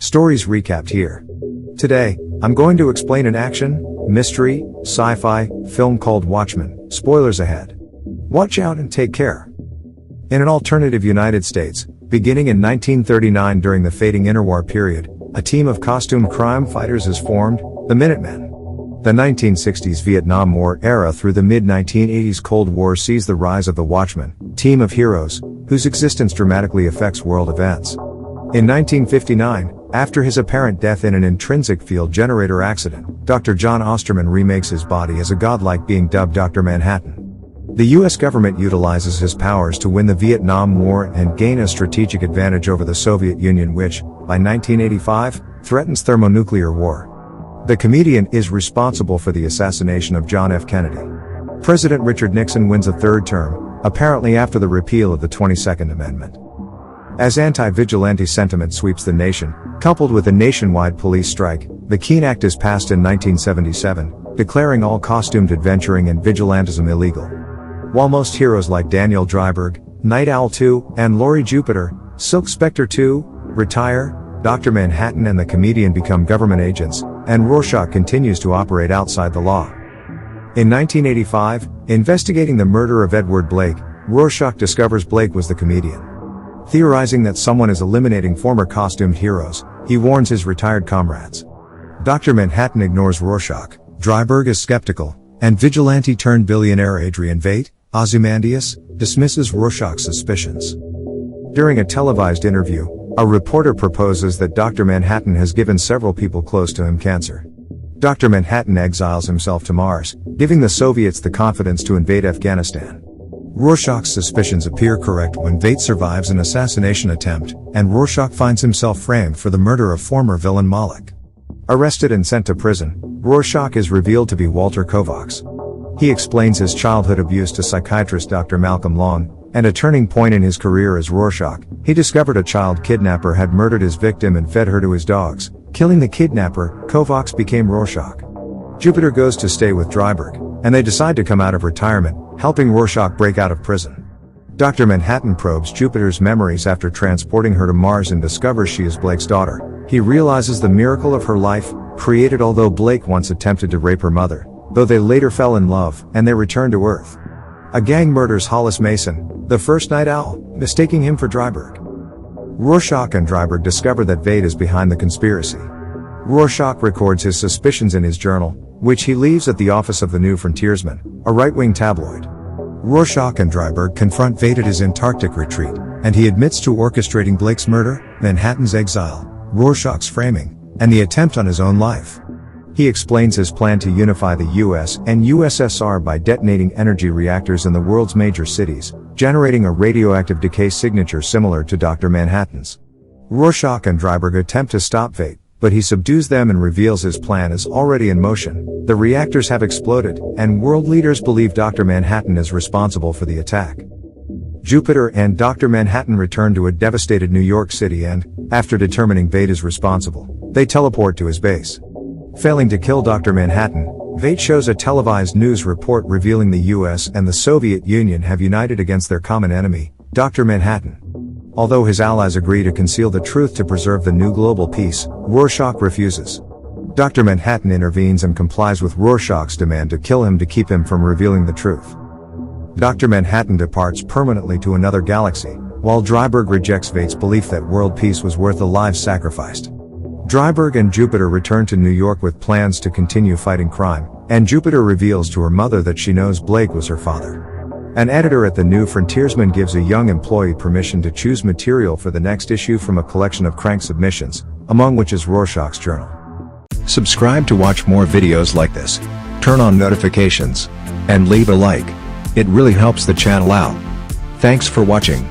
Stories recapped here. Today, I'm going to explain an action, mystery, sci-fi film called Watchmen. Spoilers ahead. Watch out and take care. In an alternative United States, beginning in 1939 during the fading interwar period, a team of costumed crime fighters is formed, the Minutemen. The 1960s Vietnam War era through the mid-1980s Cold War sees the rise of the Watchmen, team of heroes, whose existence dramatically affects world events. In 1959, after his apparent death in an intrinsic field generator accident, Dr. John Osterman remakes his body as a godlike being dubbed Dr. Manhattan. The US government utilizes his powers to win the Vietnam War and gain a strategic advantage over the Soviet Union which, by 1985, threatens thermonuclear war. The comedian is responsible for the assassination of John F. Kennedy. President Richard Nixon wins a third term, apparently after the repeal of the 22nd Amendment. As anti-vigilante sentiment sweeps the nation, coupled with a nationwide police strike, the Keene Act is passed in 1977, declaring all costumed adventuring and vigilantism illegal. While most heroes like Daniel Dreiberg, Night Owl 2, and Laurie Jupiter, Silk Spectre 2, retire, Dr. Manhattan and the comedian become government agents, and Rorschach continues to operate outside the law. In 1985, investigating the murder of Edward Blake, Rorschach discovers Blake was the comedian. Theorizing that someone is eliminating former costumed heroes, he warns his retired comrades. Dr. Manhattan ignores Rorschach, Dreiberg is skeptical, and vigilante-turned-billionaire Adrian Veidt, Ozymandias, dismisses Rorschach's suspicions. During a televised interview, a reporter proposes that Dr. Manhattan has given several people close to him cancer. Dr. Manhattan exiles himself to Mars, giving the Soviets the confidence to invade Afghanistan. Rorschach's suspicions appear correct when Veidt survives an assassination attempt, and Rorschach finds himself framed for the murder of former villain Moloch. Arrested and sent to prison, Rorschach is revealed to be Walter Kovacs. He explains his childhood abuse to psychiatrist Dr. Malcolm Long, and a turning point in his career as Rorschach, he discovered a child kidnapper had murdered his victim and fed her to his dogs. Killing the kidnapper, Kovacs became Rorschach. Jupiter goes to stay with Dreiberg, and they decide to come out of retirement, helping Rorschach break out of prison. Dr. Manhattan probes Jupiter's memories after transporting her to Mars and discovers she is Blake's daughter. He realizes the miracle of her life, created although Blake once attempted to rape her mother, though they later fell in love, and they return to Earth. A gang murders Hollis Mason, the first Night Owl, mistaking him for Dreiberg. Rorschach and Dreiberg discover that Veidt is behind the conspiracy. Rorschach records his suspicions in his journal, which he leaves at the office of the New Frontiersman, a right-wing tabloid. Rorschach and Dreiberg confront Veidt at his Antarctic retreat, and he admits to orchestrating Blake's murder, Manhattan's exile, Rorschach's framing, and the attempt on his own life. He explains his plan to unify the US and USSR by detonating energy reactors in the world's major cities, generating a radioactive decay signature similar to Dr. Manhattan's. Rorschach and Dreiberg attempt to stop Veidt, but he subdues them and reveals his plan is already in motion. The reactors have exploded, and world leaders believe Dr. Manhattan is responsible for the attack. Jupiter and Dr. Manhattan return to a devastated New York City and, after determining Veidt is responsible, they teleport to his base. Failing to kill Dr. Manhattan, Veidt shows a televised news report revealing the US and the Soviet Union have united against their common enemy, Dr. Manhattan. Although his allies agree to conceal the truth to preserve the new global peace, Rorschach refuses. Dr. Manhattan intervenes and complies with Rorschach's demand to kill him to keep him from revealing the truth. Dr. Manhattan departs permanently to another galaxy, while Dreiberg rejects Veidt's belief that world peace was worth the lives sacrificed. Dreiberg and Jupiter return to New York with plans to continue fighting crime, and Jupiter reveals to her mother that she knows Blake was her father. An editor at the New Frontiersman gives a young employee permission to choose material for the next issue from a collection of crank submissions, among which is Rorschach's journal. Subscribe to watch more videos like this, turn on notifications, and leave a like. It really helps the channel out. Thanks for watching.